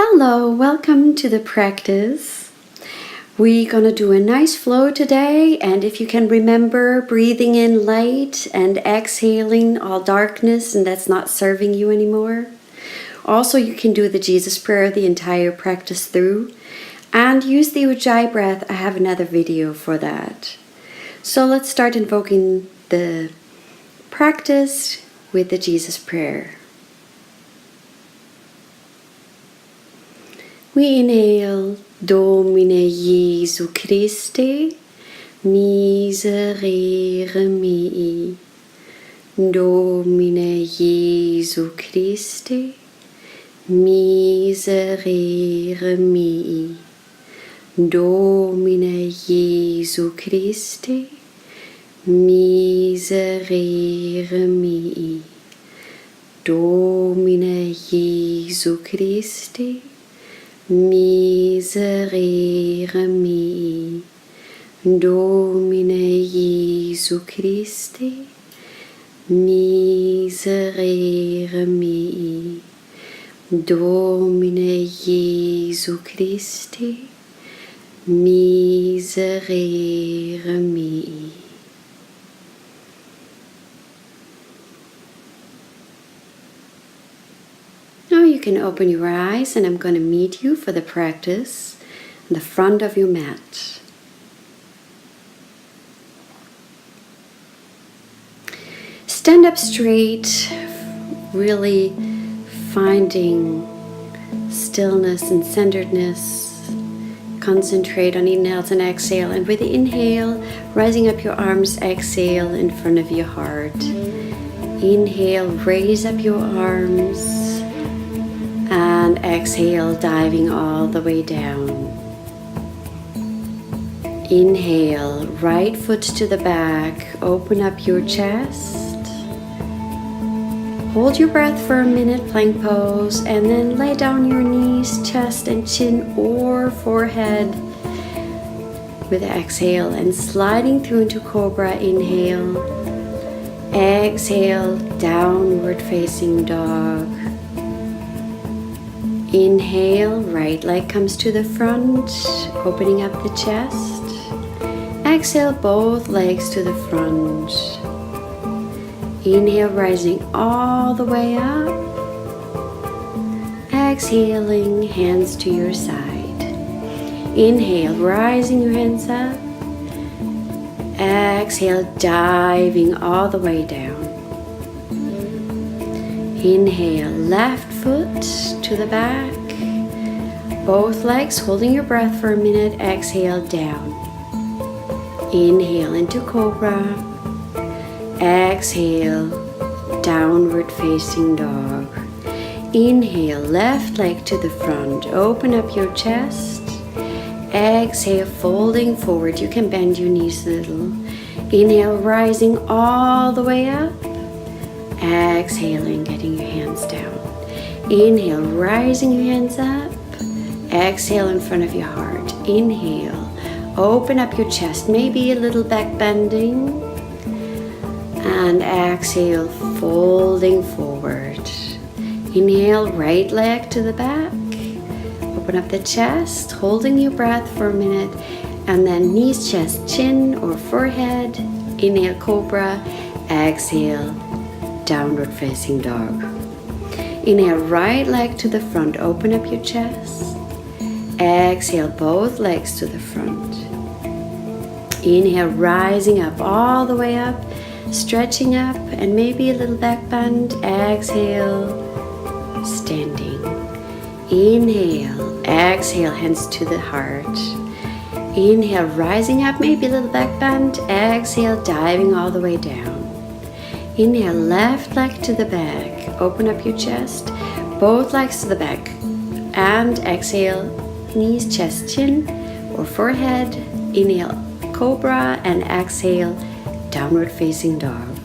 Hello, welcome to the practice. We're gonna do a nice flow today, and if you can remember, breathing in light and exhaling all darkness and that's not serving you anymore. Also, you can do the Jesus prayer the entire practice through and use the Ujjayi breath. I have another video for that. So let's start invoking the practice with the Jesus prayer. We inhale, Domine Jesu Christe, miserere mei. Domine Jesu Christe, miserere mei. Domine Jesu Christe, miserere mei. Domine Jesu Christe, miserere mei. Domine Jesu Christe, miserere mei. Domine Jesu Christe, miserere mei. Now you can open your eyes, and I'm going to meet you for the practice on the front of your mat. Stand up straight, really finding stillness and centeredness. Concentrate on inhales and exhale, and with the inhale, rising up your arms, exhale in front of your heart. Inhale, raise up your arms, and exhale, diving all the way down. Inhale, right foot to the back, open up your chest. Hold your breath for a minute, plank pose, and then lay down your knees, chest and chin or forehead with the exhale, and sliding through into cobra. Inhale, exhale, downward facing dog. Inhale, right leg comes to the front, opening up the chest. Exhale, both legs to the front. Inhale, rising all the way up. Exhaling, hands to your side. Inhale, rising your hands up. Exhale, diving all the way down. Inhale, left foot to the back. Both legs holding your breath for a minute. Exhale, down. Inhale into cobra. Exhale, downward facing dog. Inhale, left leg to the front. Open up your chest. Exhale, folding forward. You can bend your knees a little. Inhale, rising all the way up. Exhaling, getting your hands down. Inhale, rising your hands up. Exhale in front of your heart. Inhale, open up your chest, maybe a little back bending. And exhale, folding forward. Inhale, right leg to the back. Open up the chest, holding your breath for a minute. And then knees, chest, chin or forehead. Inhale, cobra. Exhale, downward facing dog. Inhale, right leg to the front. Open up your chest. Exhale, both legs to the front. Inhale, rising up all the way up. Stretching up and maybe a little back bend. Exhale, standing. Inhale, exhale, hands to the heart. Inhale, rising up, maybe a little back bend. Exhale, diving all the way down. Inhale, left leg to the back. Open up your chest, both legs to the back. And exhale, knees, chest, chin or forehead. Inhale, cobra, and exhale, downward facing dog.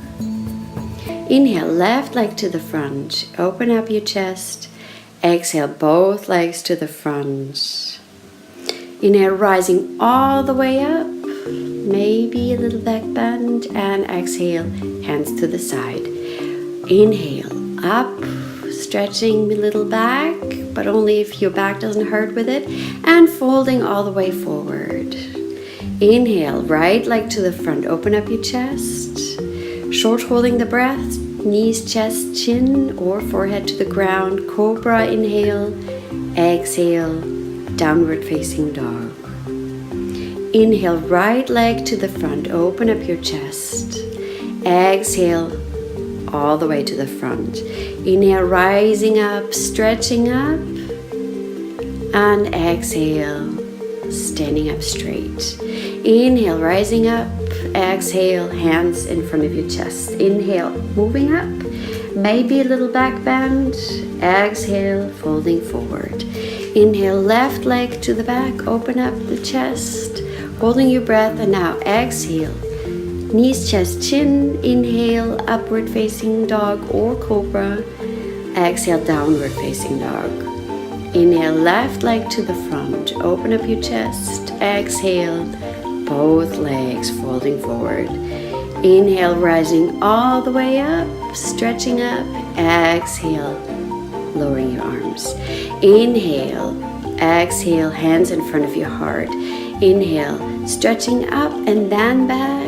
Inhale, left leg to the front. Open up your chest. Exhale, both legs to the front. Inhale, rising all the way up. Maybe a little back bend. And exhale, hands to the side. Inhale, up, stretching a little back, but only if your back doesn't hurt with it, and folding all the way forward. Inhale, right leg to the front, open up your chest. Short holding the breath, knees, chest, chin, or forehead to the ground. Cobra, inhale, exhale, downward facing dog. Inhale, right leg to the front, open up your chest. Exhale, all the way to the front. Inhale, rising up, stretching up, and exhale, standing up straight. Inhale, rising up, exhale, hands in front of your chest. Inhale, moving up, maybe a little back bend. Exhale, folding forward. Inhale, left leg to the back, open up the chest, holding your breath, and now exhale. Knees, chest, chin. Inhale, upward facing dog or cobra. Exhale, downward facing dog. Inhale, left leg to the front, open up your chest. Exhale, both legs folding forward. Inhale, rising all the way up, stretching up. Exhale, lowering your arms. Inhale, exhale, hands in front of your heart. Inhale, stretching up and then back.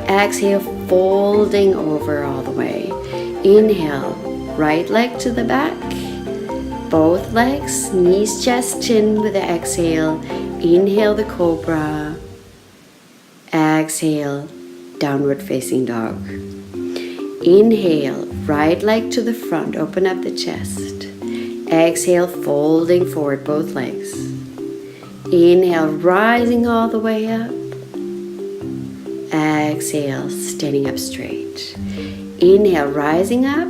Exhale, folding over all the way. Inhale, right leg to the back. Both legs, knees, chest, chin with the exhale. Inhale the cobra. Exhale, downward facing dog. Inhale, right leg to the front, open up the chest. Exhale, folding forward both legs. Inhale, rising all the way up. Exhale, standing up straight. Inhale, rising up,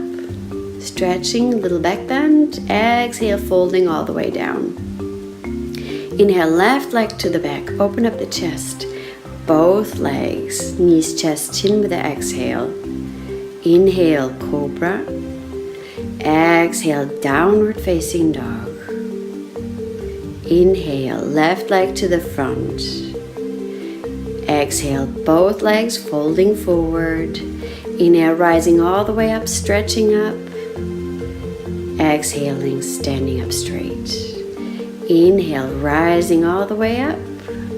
stretching, a little back bend. Exhale, folding all the way down. Inhale, left leg to the back, open up the chest. Both legs, knees, chest, chin with the exhale. Inhale, cobra. Exhale, downward facing dog. Inhale, left leg to the front. Exhale, both legs folding forward. Inhale, rising all the way up, stretching up. Exhaling, standing up straight. Inhale, rising all the way up.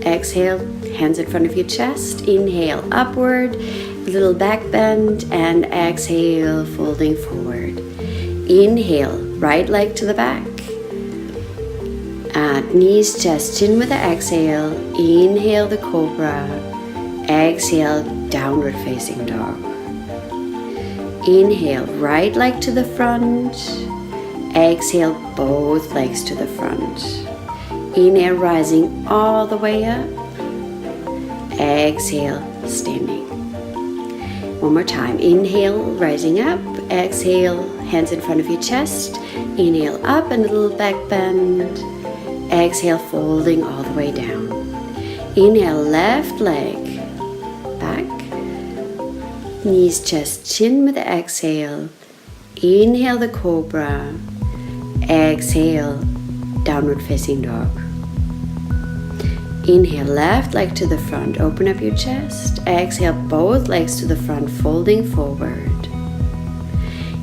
Exhale, hands in front of your chest. Inhale, upward, little back bend, and exhale, folding forward. Inhale, right leg to the back. And knees, chest, chin with the exhale. Inhale the cobra. Exhale, downward facing dog. Inhale, right leg to the front. Exhale, both legs to the front. Inhale, rising all the way up. Exhale, standing. One more time. Inhale, rising up. Exhale, hands in front of your chest. Inhale up and a little back bend. Exhale, folding all the way down. Inhale, left leg back. Knees, chest, chin with the exhale. Inhale the cobra. Exhale, downward facing dog. Inhale, left leg to the front, open up your chest. Exhale, both legs to the front, folding forward.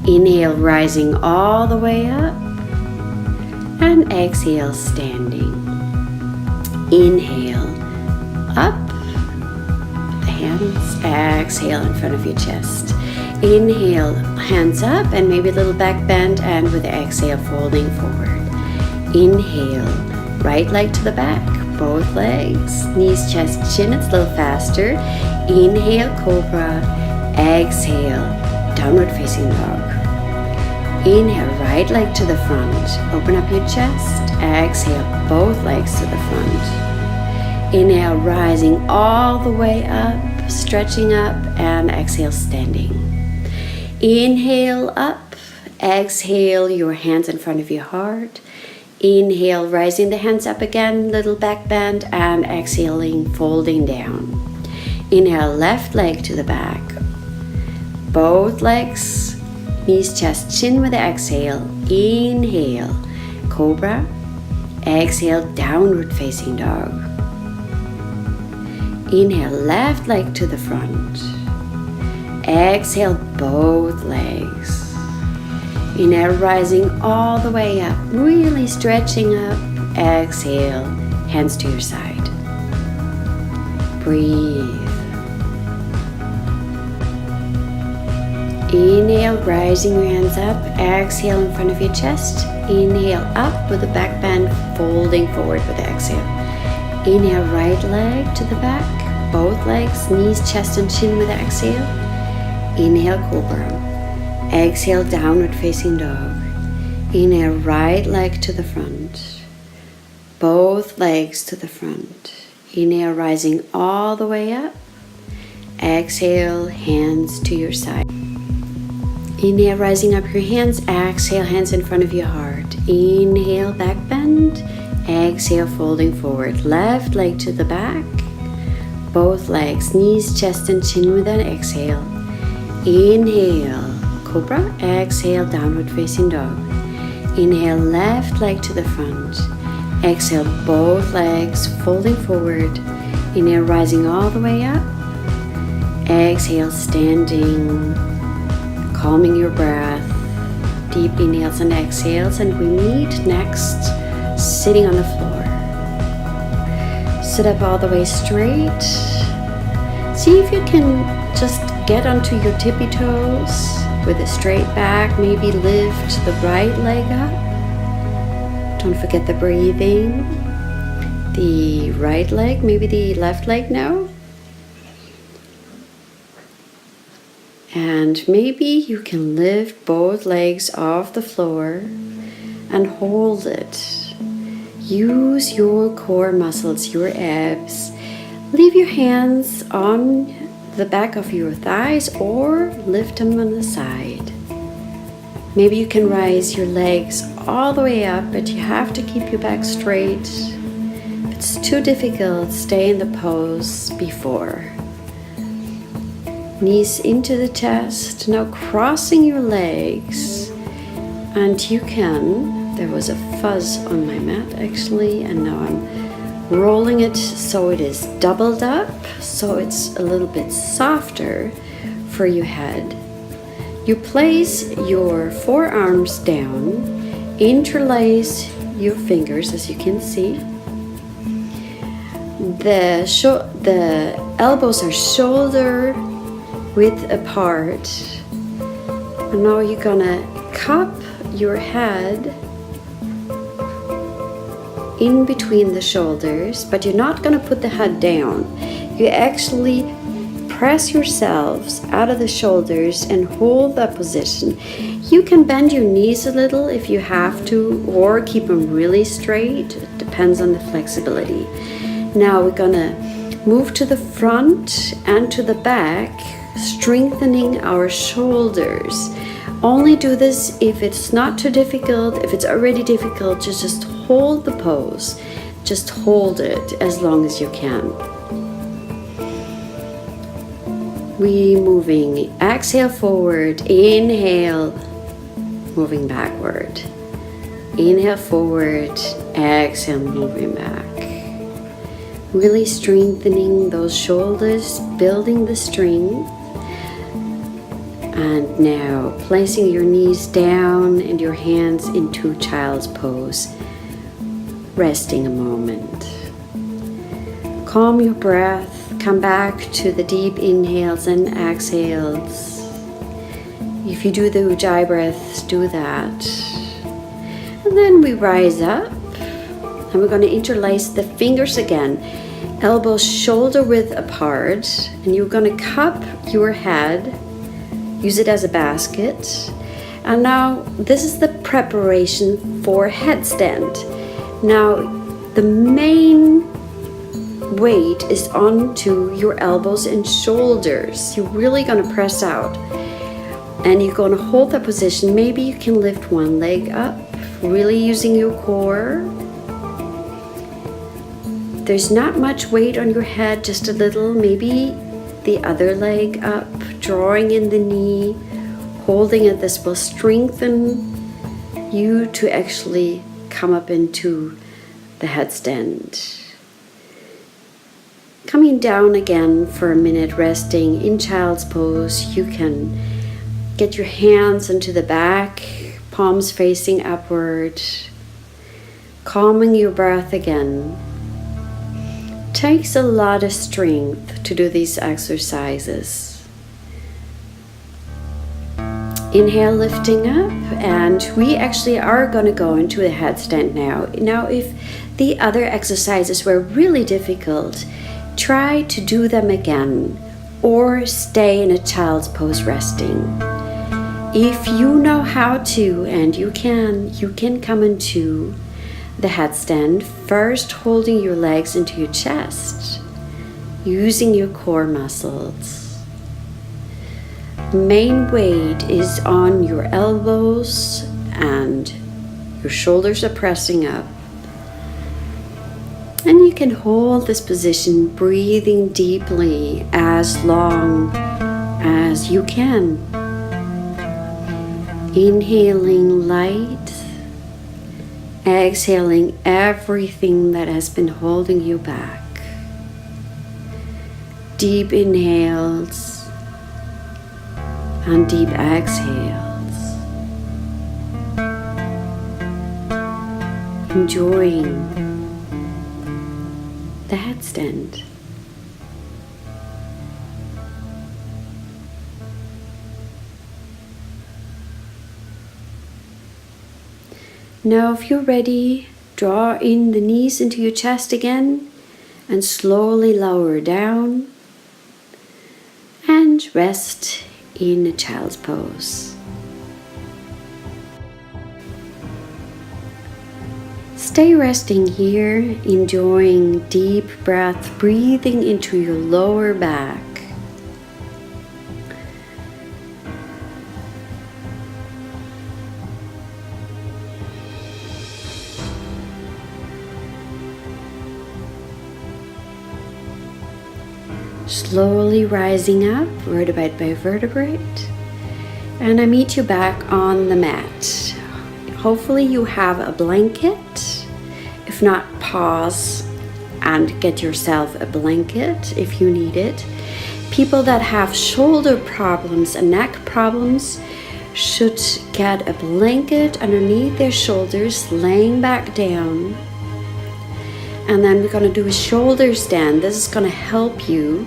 Inhale, rising all the way up. And exhale, standing. Inhale, up. The hands, exhale in front of your chest. Inhale, hands up and maybe a little back bend, and with the exhale, folding forward. Inhale, right leg to the back, both legs, knees, chest, chin, it's a little faster. Inhale, cobra. Exhale, downward facing dog. Inhale, right leg to the front, open up your chest. Exhale, both legs to the front. Inhale, rising all the way up, stretching up, and exhale, standing. Inhale up, exhale, your hands in front of your heart. Inhale, rising the hands up again, little back bend, and exhaling, folding down. Inhale, left leg to the back. Both legs, knees, chest, chin with the exhale. Inhale, cobra. Exhale, downward facing dog. Inhale, left leg to the front. Exhale, both legs. Inhale, rising all the way up, really stretching up. Exhale, hands to your side. Breathe. Inhale, rising your hands up. Exhale in front of your chest. Inhale up with the back bend, folding forward with the exhale. Inhale, right leg to the back. Both legs, knees, chest, and chin with the exhale. Inhale, cobra. Exhale, downward facing dog. Inhale, right leg to the front. Both legs to the front. Inhale, rising all the way up. Exhale, hands to your side. Inhale, rising up your hands. Exhale, hands in front of your heart. Inhale, back bend. Exhale, folding forward. Left leg to the back. Both legs, knees, chest, and chin with an exhale. Inhale, cobra. Exhale, downward facing dog. Inhale, left leg to the front. Exhale, both legs folding forward. Inhale, rising all the way up. Exhale, standing. Calming your breath, deep inhales and exhales, and we meet next sitting on the floor. Sit up all the way straight. See if you can just get onto your tippy toes with a straight back. Maybe lift the right leg up. Don't forget the breathing. The right leg, maybe the left leg now. And maybe you can lift both legs off the floor and hold it. Use your core muscles, your abs. Leave your hands on the back of your thighs or lift them on the side. Maybe you can rise your legs all the way up, but you have to keep your back straight. If it's too difficult, stay in the pose before. Knees into the chest, now crossing your legs, and you can, there was a fuzz on my mat actually, and now I'm rolling it so it is doubled up, so it's a little bit softer for your head. You place your forearms down, interlace your fingers as you can see. The elbows are shoulder width apart, and now you're gonna cup your head in between the shoulders, but you're not gonna put the head down. You actually press yourselves out of the shoulders and hold that position. You can bend your knees a little if you have to, or keep them really straight. It depends on the flexibility. Now we're gonna move to the front and to the back, strengthening our shoulders. Only do this if it's not too difficult. If it's already difficult, just hold the pose. Just hold it as long as you can. We moving. Exhale forward. Inhale. Moving backward. Inhale forward. Exhale, moving back. Really strengthening those shoulders, building the strength. And now placing your knees down and your hands into child's pose. Resting a moment. Calm your breath. Come back to the deep inhales and exhales. If you do the Ujjayi breaths, do that. And then we rise up. And we're going to interlace the fingers again. Elbows shoulder width apart. And you're going to cup your head. Use it as a basket. And now this is the preparation for headstand. Now the main weight is onto your elbows and shoulders. You're really going to press out. And you're going to hold that position. Maybe you can lift one leg up, really using your core. There's not much weight on your head, just a little. Maybe the other leg up, drawing in the knee, holding it. This will strengthen you to actually come up into the headstand. Coming down again for a minute, resting in child's pose. You can get your hands into the back, palms facing upward, calming your breath again. Takes a lot of strength to do these exercises. Inhale, lifting up, and we actually are going to go into a headstand now. Now, if the other exercises were really difficult, try to do them again or stay in a child's pose resting. If you know how to, and you can come into the headstand, first holding your legs into your chest, using your core muscles. Main weight is on your elbows and your shoulders are pressing up. And you can hold this position, breathing deeply as long as you can. Inhaling light, exhaling everything that has been holding you back. Deep inhales and deep exhales. Enjoying the headstand. Now, if you're ready, draw in the knees into your chest again and slowly lower down and rest in a child's pose. Stay resting here, enjoying deep breath, breathing into your lower back. Slowly rising up, vertebrae by vertebrae, and I meet you back on the mat. Hopefully you have a blanket. If not, pause and get yourself a blanket if you need it. People that have shoulder problems and neck problems should get a blanket underneath their shoulders, laying back down. And then we're going to do a shoulder stand. This is going to help you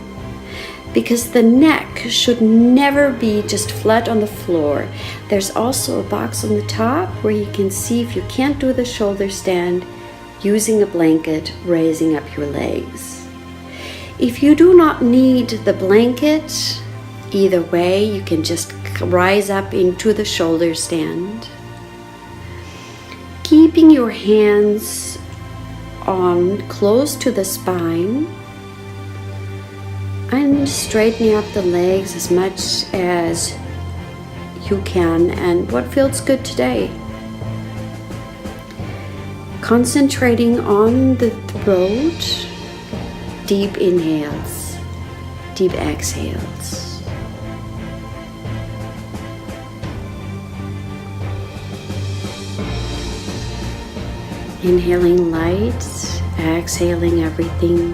because the neck should never be just flat on the floor. There's also a box on the top where you can see, if you can't do the shoulder stand, using a blanket, raising up your legs. If you do not need the blanket, either way, you can just rise up into the shoulder stand. Keeping your hands on close to the spine and straightening up the legs as much as you can and what feels good today. Concentrating on the throat, deep inhales, deep exhales. Inhaling light, exhaling everything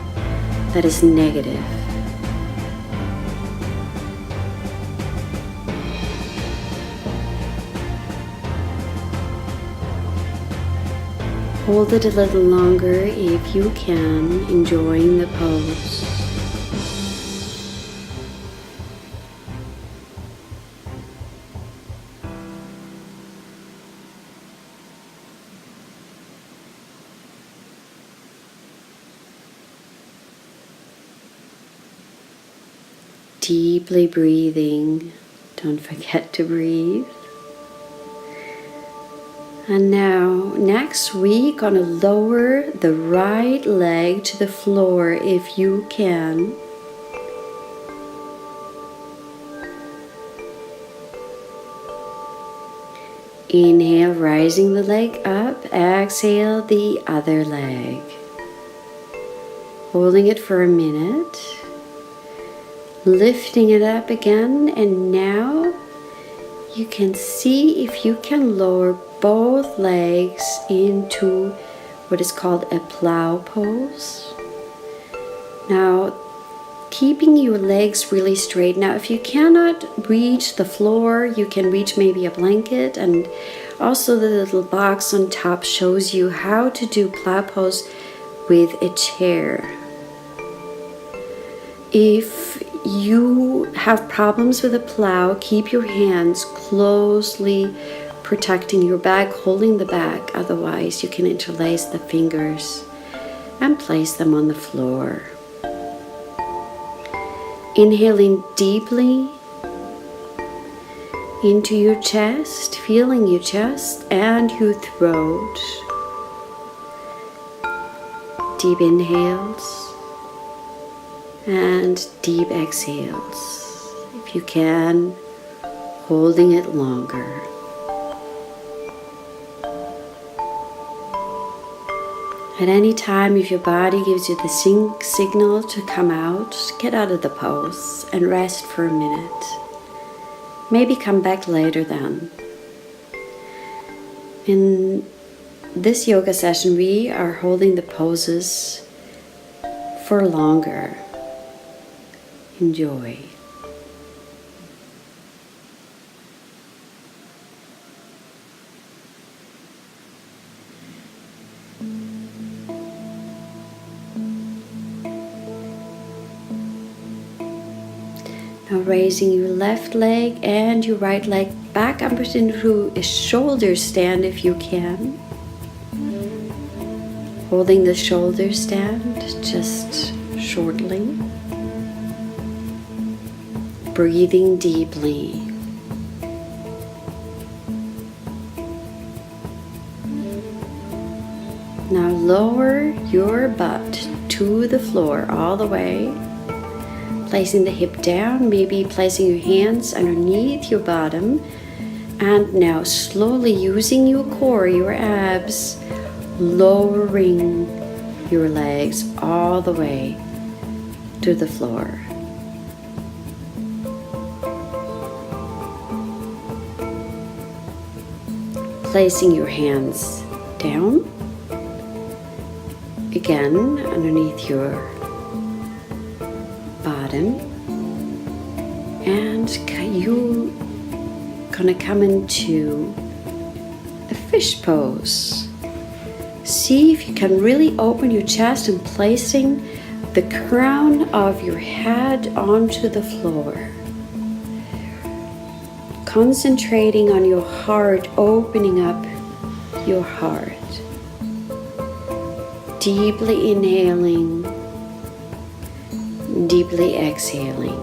that is negative. Hold it a little longer if you can, enjoying the pose. Deeply breathing. Don't forget to breathe. And now, next we're gonna lower the right leg to the floor if you can. Inhale, rising the leg up. Exhale, the other leg. Holding it for a minute. Lifting it up again, and now you can see if you can lower both legs into what is called a plow pose. Now, keeping your legs really straight. Now, if you cannot reach the floor, you can reach maybe a blanket and Also, the little box on top shows you how to do plow pose with a chair. If you have problems with a plow, keep your hands closely protecting your back, holding the back. Otherwise, you can interlace the fingers and place them on the floor. Inhaling deeply into your chest, feeling your chest and your throat. Deep inhales and deep exhales. If you can, holding it longer. At any time, if your body gives you the signal to come out, get out of the pose and rest for a minute. Maybe come back later then. In this yoga session, we are holding the poses for longer. Enjoy. Now raising your left leg and your right leg back up into a shoulder stand if you can. Holding the shoulder stand just shortly. Breathing deeply. Now lower your butt to the floor all the way. Placing the hip down, maybe placing your hands underneath your bottom. And now slowly using your core, your abs, lowering your legs all the way to the floor. Placing your hands down, again underneath your bottom, and you gonna come into a fish pose. See if you can really open your chest and placing the crown of your head onto the floor. Concentrating on your heart, opening up your heart. Deeply inhaling, deeply exhaling.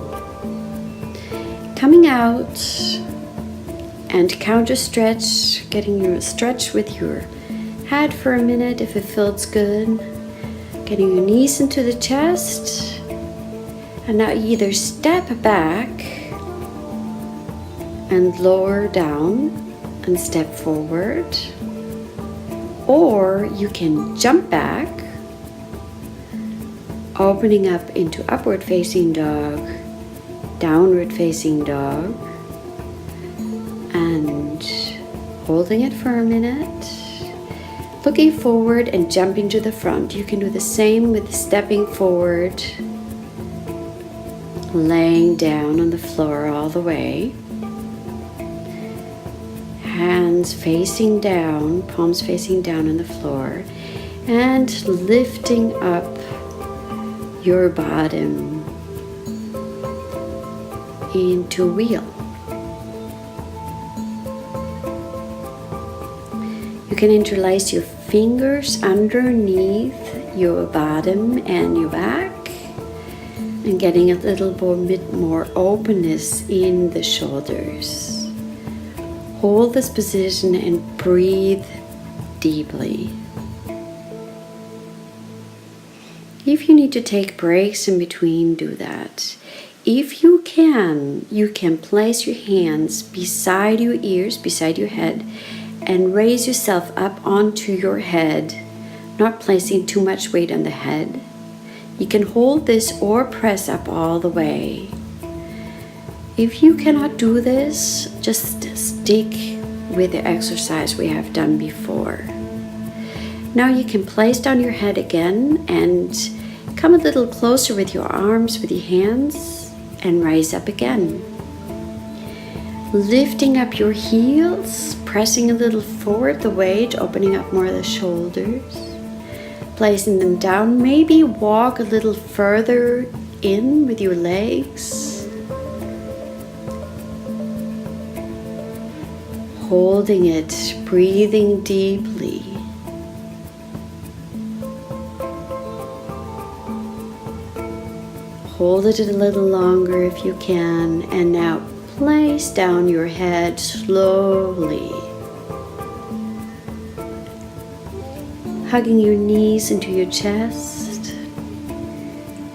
Coming out and counter stretch, getting your stretch with your head for a minute if it feels good. Getting your knees into the chest. And now either step back and lower down and step forward, or you can jump back, opening up into upward facing dog, downward facing dog, and holding it for a minute, looking forward and jumping to the front. You can do the same with stepping forward, laying down on the floor all the way. Hands facing down, palms facing down on the floor, and lifting up your bottom into wheel. You can interlace your fingers underneath your bottom and your back, and getting a little bit more openness in the shoulders. Hold this position and breathe deeply. If you need to take breaks in between, do that. If you can place your hands beside your ears, beside your head, and raise yourself up onto your head, not placing too much weight on the head. You can hold this or press up all the way. If you cannot do this, just stick with the exercise we have done before. Now you can place down your head again and come a little closer with your arms, with your hands, and rise up again. Lifting up your heels, pressing a little forward the weight, opening up more of the shoulders, placing them down. Maybe walk a little further in with your legs, holding it, breathing deeply. Hold it a little longer if you can, and now place down your head slowly, hugging your knees into your chest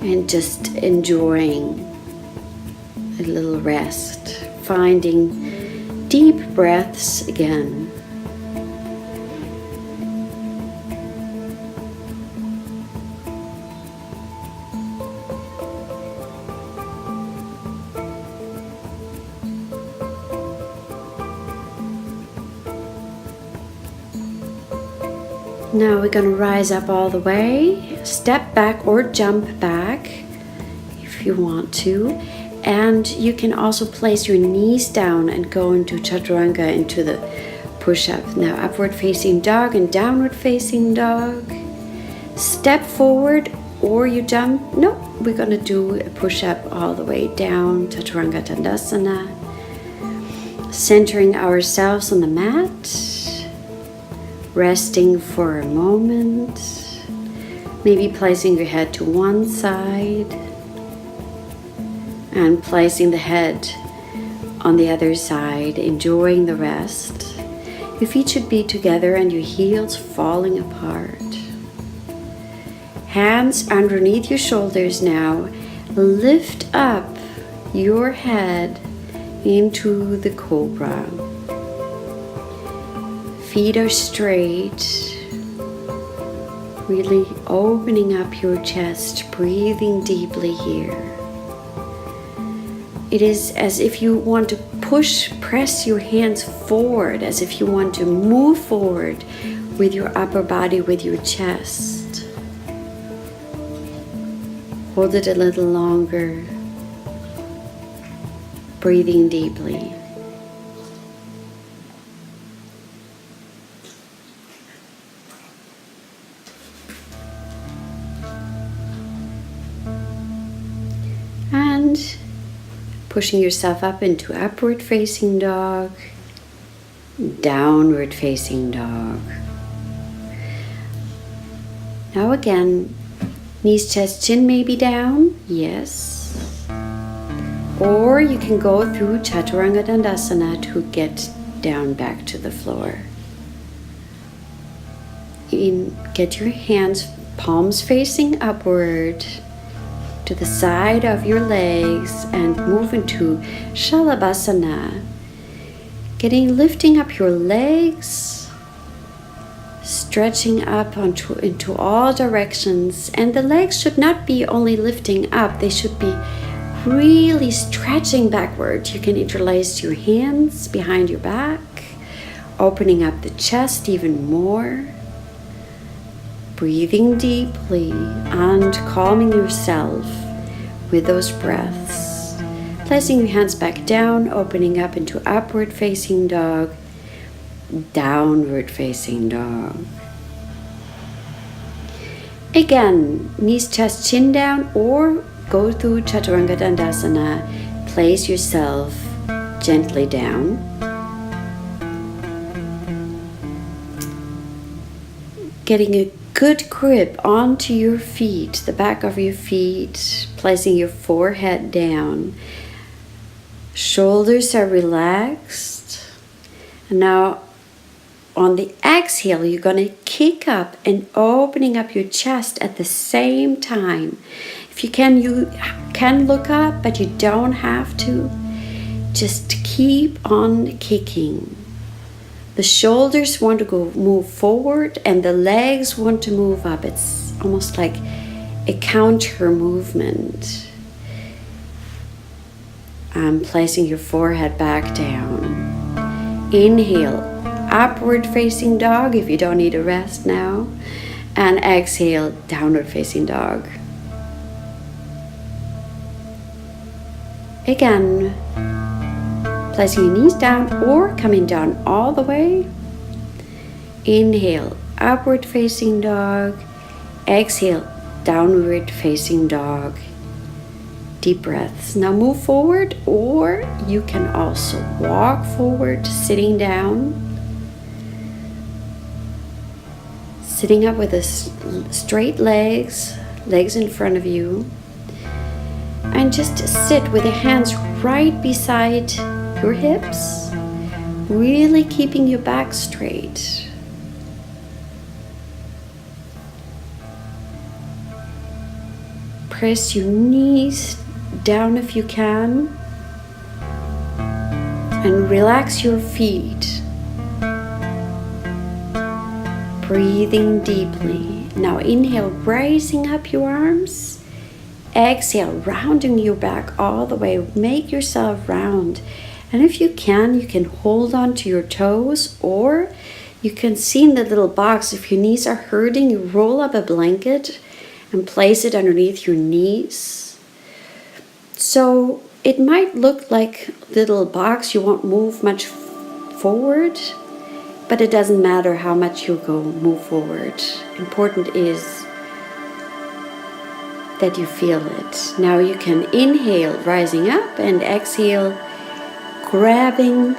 and just enjoying a little rest, finding deep breaths again. Now we're going to rise up all the way, step back or jump back if you want to. And you can also place your knees down and go into chaturanga, into the push-up. Now upward facing dog and downward facing dog. Step forward or you jump. No, we're going to do a push-up all the way down, chaturanga tandasana. Centering ourselves on the mat. Resting for a moment, maybe placing your head to one side and placing the head on the other side, enjoying the rest. Your feet should be together and your heels falling apart. Hands underneath your shoulders now. Lift up your head into the cobra. Feet are straight, really opening up your chest, breathing deeply here. It is as if you want to press your hands forward, as if you want to move forward with your upper body, with your chest. Hold it a little longer, breathing deeply. And pushing yourself up into upward facing dog, downward facing dog. Now again, knees, chest, chin may be down, yes. Or you can go through chaturanga dandasana to get down back to the floor. Get your hands, palms facing upward, to the side of your legs and move into Shalabhasana. Lifting up your legs, stretching up into all directions. And the legs should not be only lifting up, they should be really stretching backward. You can interlace your hands behind your back, opening up the chest even more. Breathing deeply and calming yourself with those breaths. Placing your hands back down, opening up into upward facing dog, downward facing dog. Again, knees, chest, chin down, or go through chaturanga dandasana. Place yourself gently down. Getting a good grip onto your feet, the back of your feet, placing your forehead down. Shoulders are relaxed. And now on the exhale, you're going to kick up and opening up your chest at the same time. If you can look up, but you don't have to. Just keep on kicking. The shoulders want to move forward and the legs want to move up. It's almost like a counter movement. Placing your forehead back down. Inhale, upward facing dog if you don't need a rest now. And exhale, downward facing dog. Again, Placing your knees down or coming down all the way. Inhale, upward facing dog. Exhale, downward facing dog. Deep breaths. Now move forward, or you can also walk forward, sitting down. Sitting up with the straight legs in front of you. And just sit with your hands right beside your hips, really keeping your back straight. Press your knees down if you can, and relax your feet. Breathing deeply. Now inhale, raising up your arms. Exhale, rounding your back all the way. Make yourself round. And if you can hold on to your toes, or you can see in the little box, if your knees are hurting, you roll up a blanket and place it underneath your knees. So it might look like a little box, you won't move much forward, but it doesn't matter how much you move forward. Important is that you feel it. Now you can inhale, rising up, and exhale, grabbing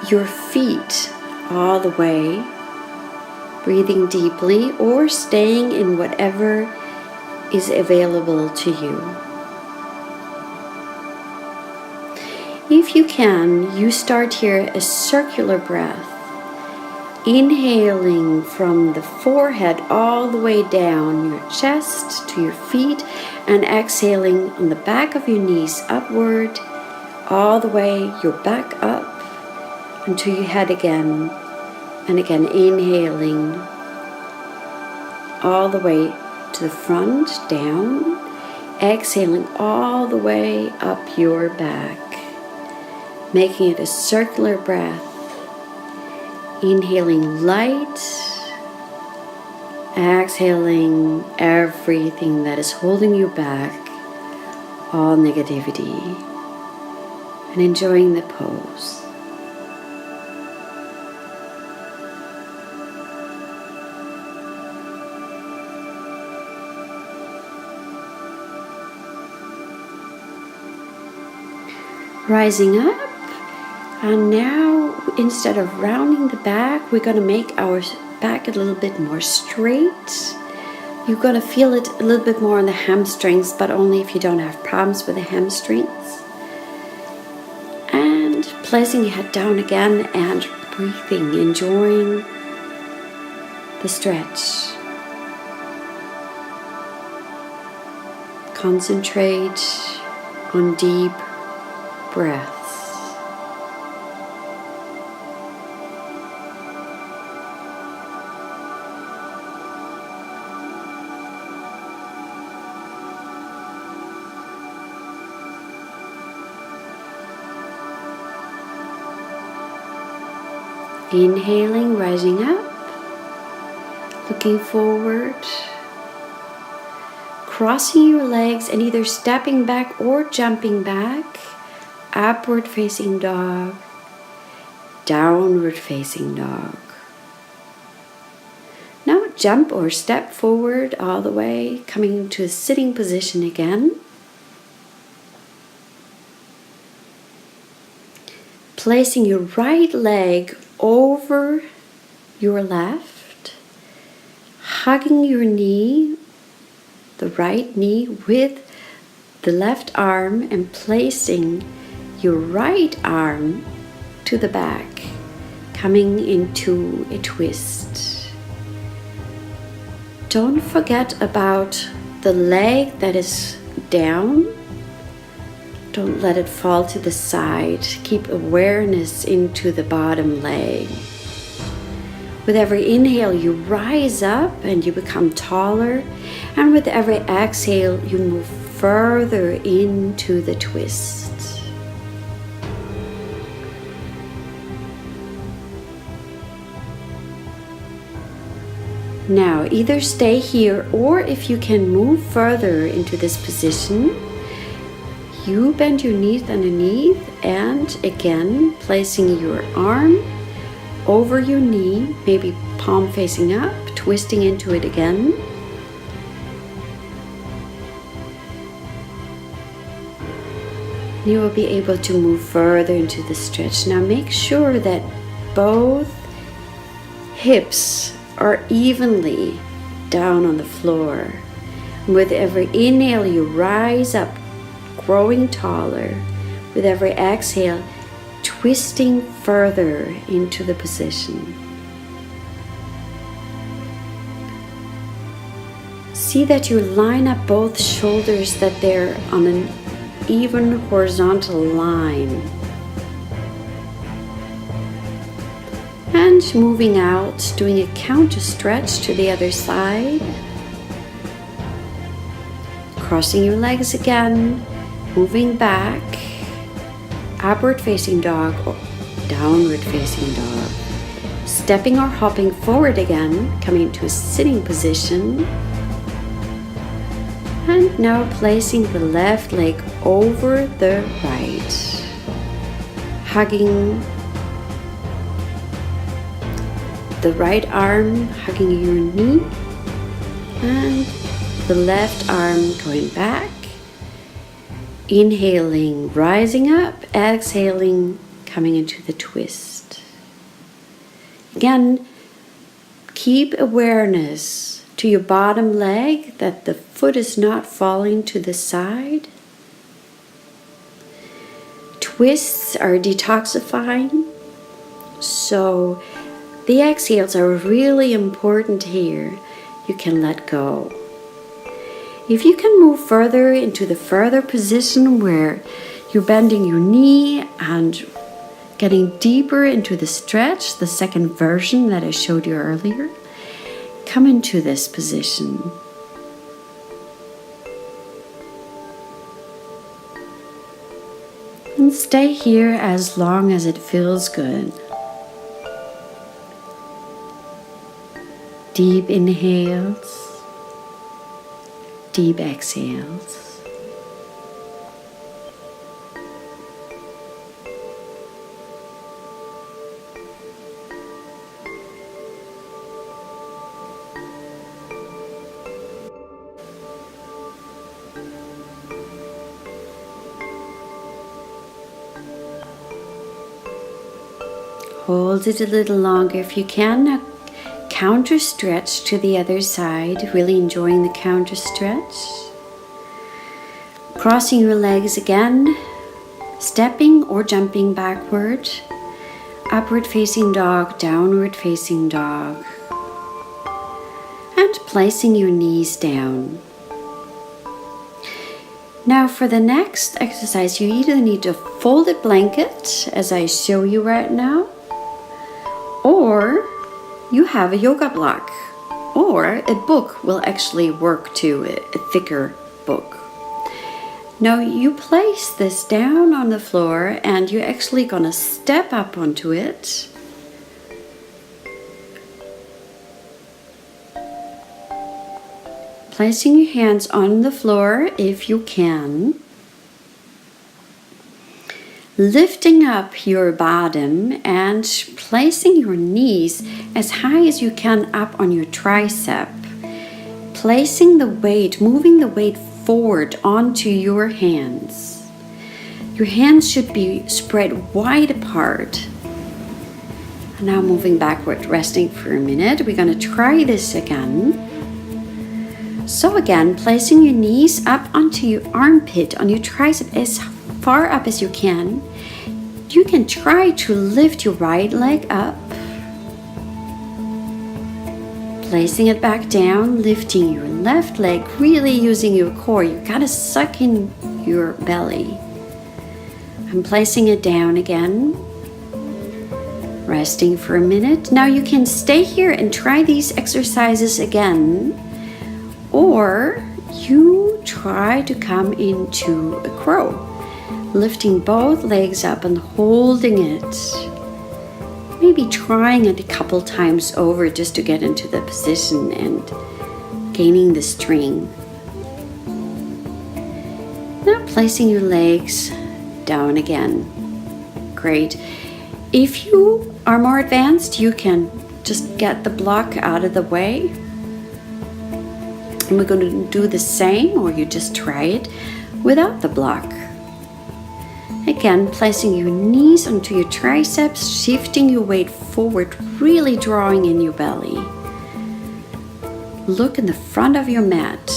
your feet all the way, breathing deeply or staying in whatever is available to you. If you can, you start here a circular breath. Inhaling from the forehead all the way down your chest to your feet, and exhaling on the back of your knees upward, all the way your back up until you head again. And again, inhaling all the way to the front, down. Exhaling all the way up your back. Making it a circular breath. Inhaling light, exhaling everything that is holding you back, all negativity, and enjoying the pose. Rising up. And now, instead of rounding the back, we're going to make our back a little bit more straight. You're going to feel it a little bit more on the hamstrings, but only if you don't have problems with the hamstrings. And placing your head down again and breathing, enjoying the stretch. Concentrate on deep breaths. Inhaling, rising up, looking forward, crossing your legs and either stepping back or jumping back, upward facing dog, downward facing dog. Now jump or step forward all the way, coming to a sitting position again. Placing your right leg over your left, hugging your knee, the right knee with the left arm, and placing your right arm to the back, coming into a twist. Don't forget about the leg that is down. Don't let it fall to the side. Keep awareness into the bottom leg. With every inhale, you rise up and you become taller. And with every exhale, you move further into the twist. Now, either stay here, or if you can move further into this position, you bend your knees underneath, and again placing your arm over your knee, maybe palm facing up, twisting into it again. You will be able to move further into the stretch. Now make sure that both hips are evenly down on the floor. With every inhale, you rise up, growing taller. With every exhale, twisting further into the position. See that you line up both shoulders, that they're on an even horizontal line. And moving out, doing a counter stretch to the other side. Crossing your legs again, moving back, upward facing dog or downward facing dog. Stepping or hopping forward again, coming to a sitting position. And now placing the left leg over the right, hugging the right arm, hugging your knee, and the left arm going back. Inhaling, rising up, exhaling, coming into the twist. Again, keep awareness to your bottom leg, that the foot is not falling to the side. Twists are detoxifying, so the exhales are really important here. You can let go. If you can move further into the further position where you're bending your knee and getting deeper into the stretch, the second version that I showed you earlier, come into this position. And stay here as long as it feels good. Deep inhales, deep exhales. Hold it a little longer if you can. Now counter stretch to the other side, really enjoying the counter stretch. Crossing your legs again, stepping or jumping backward. Upward facing dog, downward facing dog. And placing your knees down. Now for the next exercise, you either need a folded blanket, as I show you right now, or you have a yoga block, or a book will actually work too, a thicker book. Now you place this down on the floor and you're actually going to step up onto it. Placing your hands on the floor if you can. Lifting up your bottom and placing your knees as high as you can up on your tricep. Placing the weight, moving the weight forward onto your hands. Your hands should be spread wide apart. And now moving backward, resting for a minute. We're going to try this again. So again, placing your knees up onto your armpit, on your tricep, as far up as you can. You can try to lift your right leg up. Placing it back down, lifting your left leg, really using your core. You gotta suck in your belly. I'm placing it down again. Resting for a minute. Now you can stay here and try these exercises again. Or you try to come into a crow. Lifting both legs up and holding it. Maybe trying it a couple times over just to get into the position and gaining the strength. Now placing your legs down again. Great. If you are more advanced, you can just get the block out of the way. And we're going to do the same, or you just try it without the block. Again, placing your knees onto your triceps, shifting your weight forward, really drawing in your belly. Look in the front of your mat.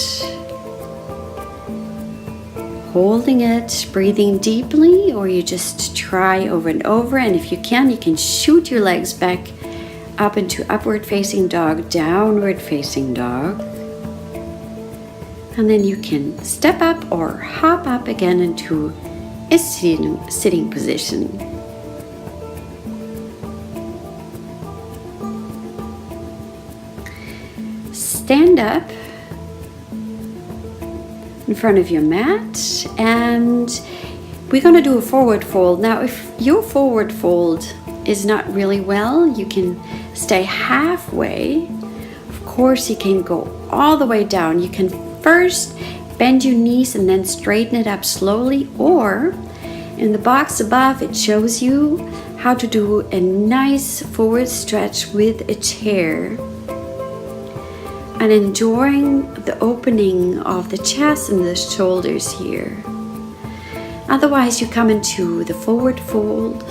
Holding it, breathing deeply, or you just try over and over. And if you can shoot your legs back up into upward facing dog, downward facing dog. And then you can step up or hop up again into a sitting position. Stand up in front of your mat, and we're going to do a forward fold. Now, if your forward fold is not really well, you can stay halfway. Of course, you can go all the way down. You can first bend your knees and then straighten it up slowly, or in the box above it shows you how to do a nice forward stretch with a chair and enjoying the opening of the chest and the shoulders here. Otherwise, you come into the forward fold,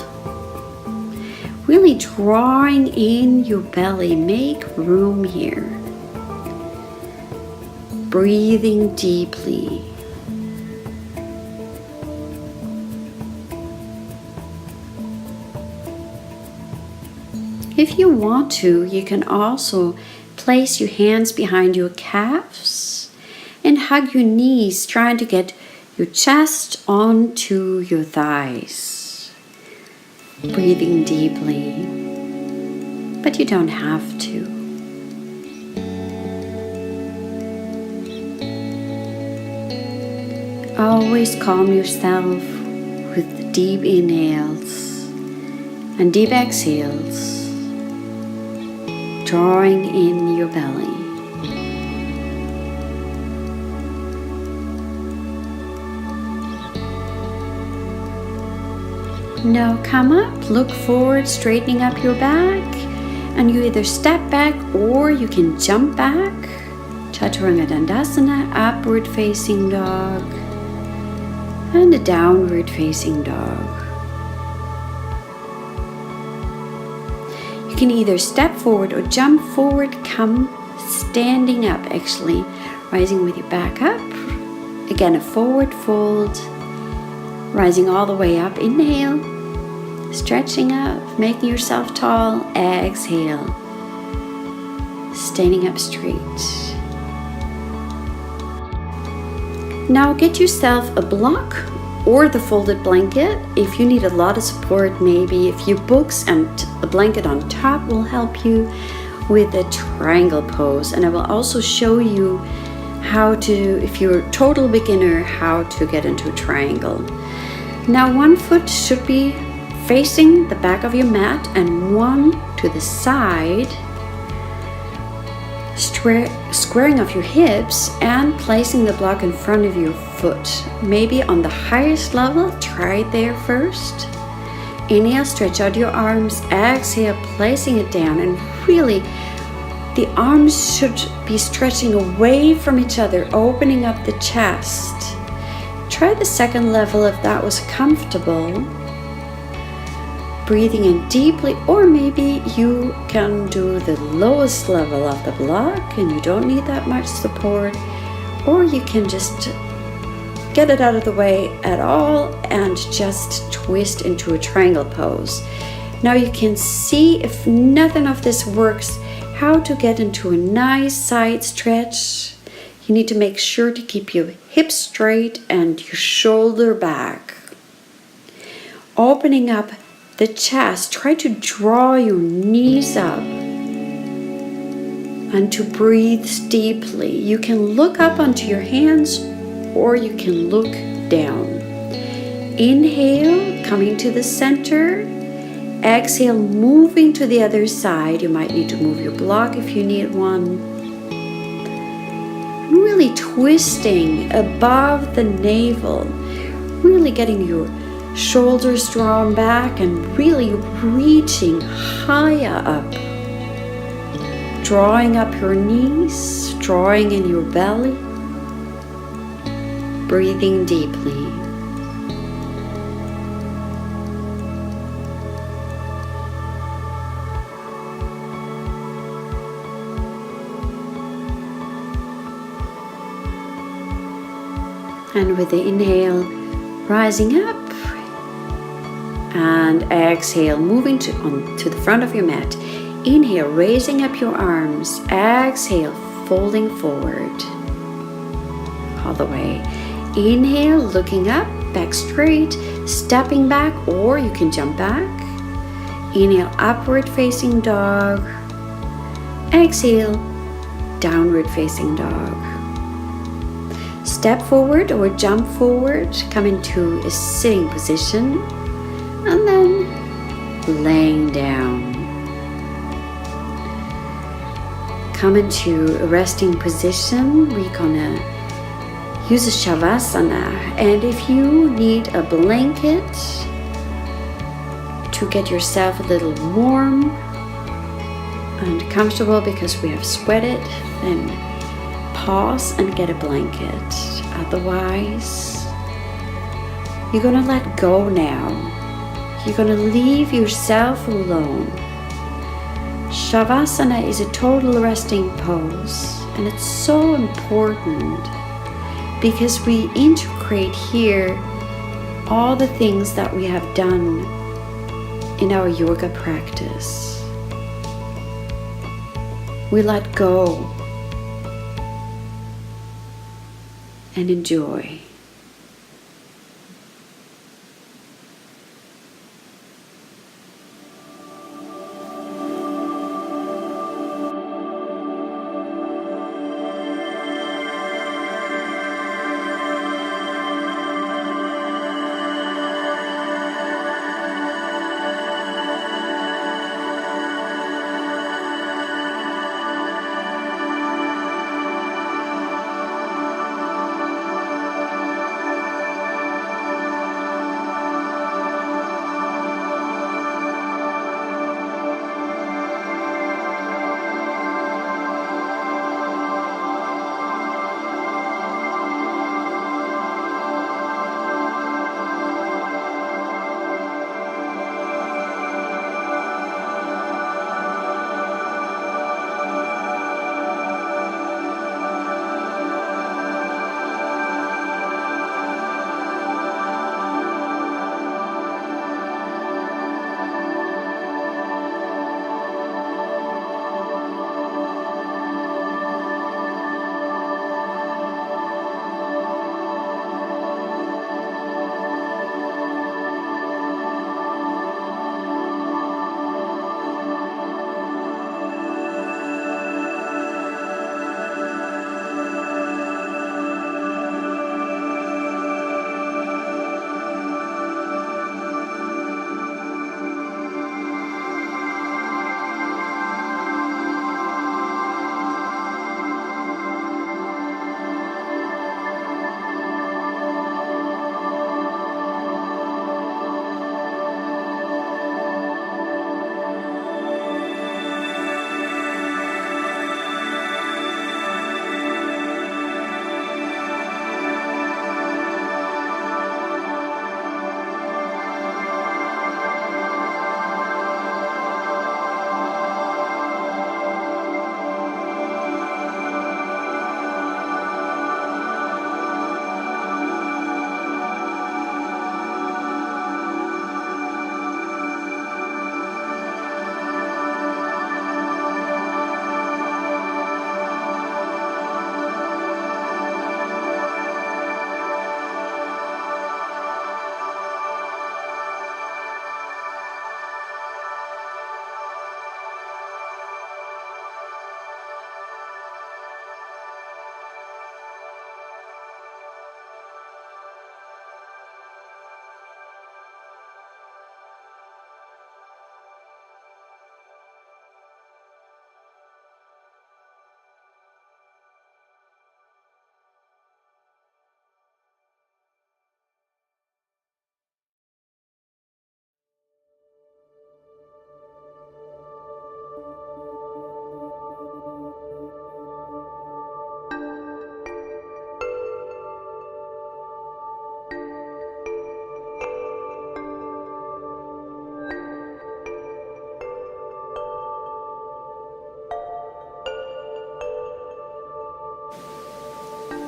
really drawing in your belly. Make room here. Breathing deeply. If you want to, you can also place your hands behind your calves and hug your knees, trying to get your chest onto your thighs. Breathing deeply, but you don't have to. Always calm yourself with deep inhales and deep exhales, drawing in your belly. Now come up, look forward, straightening up your back, and you either step back or you can jump back. Chaturanga Dandasana, upward facing dog, and a downward facing dog. You can either step forward or jump forward, come standing up actually, rising with your back up. Again, a forward fold, rising all the way up. Inhale, stretching up, making yourself tall. Exhale, standing up straight. Now get yourself a block or the folded blanket. If you need a lot of support, maybe a few books and a blanket on top will help you with a triangle pose. And I will also show you how to, if you're a total beginner, how to get into a triangle. Now one foot should be facing the back of your mat and one to the side, squaring off your hips and placing the block in front of your foot. Maybe on the highest level, try it there first. Inhale, stretch out your arms. Exhale, placing it down, and really the arms should be stretching away from each other, opening up the chest. Try the second level if that was comfortable. Breathing in deeply, or maybe you can do the lowest level of the block and you don't need that much support, or you can just get it out of the way at all and just twist into a triangle pose. Now you can see, if nothing of this works, how to get into a nice side stretch. You need to make sure to keep your hips straight and your shoulder back. Opening up the chest, try to draw your knees up and to breathe deeply. You can look up onto your hands or you can look down. Inhale, coming to the center. Exhale, moving to the other side. You might need to move your block if you need one. really twisting above the navel, really getting your shoulders drawn back and really reaching higher up, drawing up your knees, drawing in your belly, breathing deeply. And with the inhale, rising up, and exhale, moving to the front of your mat. Inhale, raising up your arms. Exhale, folding forward all the way. Inhale, looking up, back straight, stepping back, or you can jump back. Inhale, upward facing dog. Exhale, downward facing dog. Step forward or jump forward, come into a sitting position, and then laying down. Come into a resting position. We're gonna use a shavasana, and if you need a blanket to get yourself a little warm and comfortable because we have sweated, then pause and get a blanket. Otherwise, you're gonna let go now. You're gonna leave yourself alone. Shavasana is a total resting pose, and it's so important because we integrate here all the things that we have done in our yoga practice. We let go and enjoy.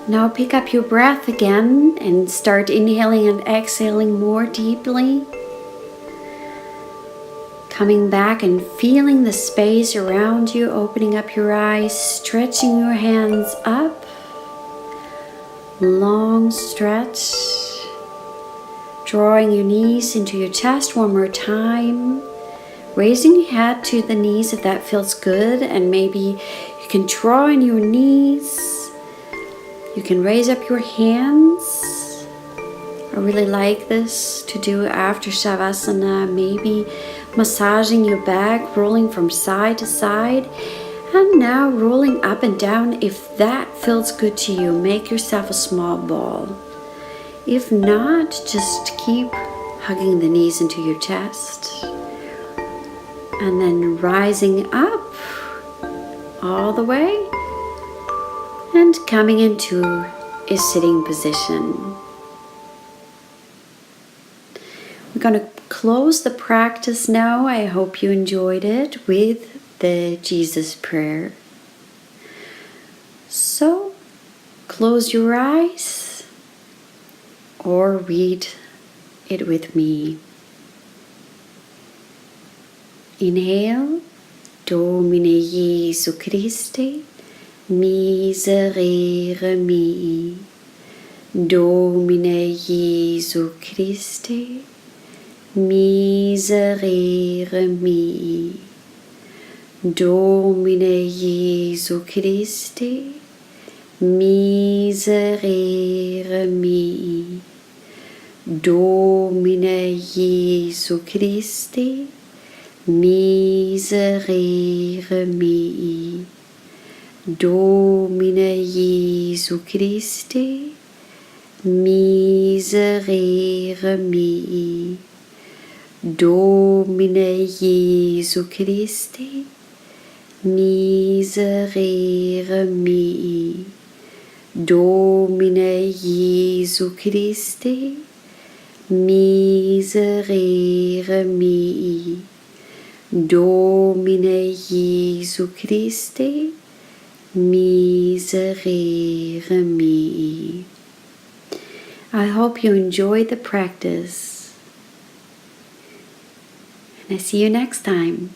Now pick up your breath again and start inhaling and exhaling more deeply. Coming back and feeling the space around you, opening up your eyes, stretching your hands up. Long stretch. Drawing your knees into your chest one more time. Raising your head to the knees if that feels good, and maybe you can draw in your knees. You can raise up your hands. I really like this to do after Shavasana, maybe massaging your back, rolling from side to side, and now rolling up and down. If that feels good to you, make yourself a small ball. If not, just keep hugging the knees into your chest. And then rising up all the way and coming into a sitting position. We're going to close the practice now. I hope you enjoyed it with the Jesus prayer. So close your eyes or read it with me. Inhale, Domine Jesu Christe, miserere mi. Domine Jesu Christe, miserere mi. Domine Jesu Christe, miserere mi. Domine Jesu Christe, miserere mi. Domine Jesu Christe, miserere mi. Domine Jesu Christe, miserere mi. Domine Jesu Christe, miserere mi. Domine Jesu Christe, miserere mi. I hope you enjoyed the practice, and I see you next time.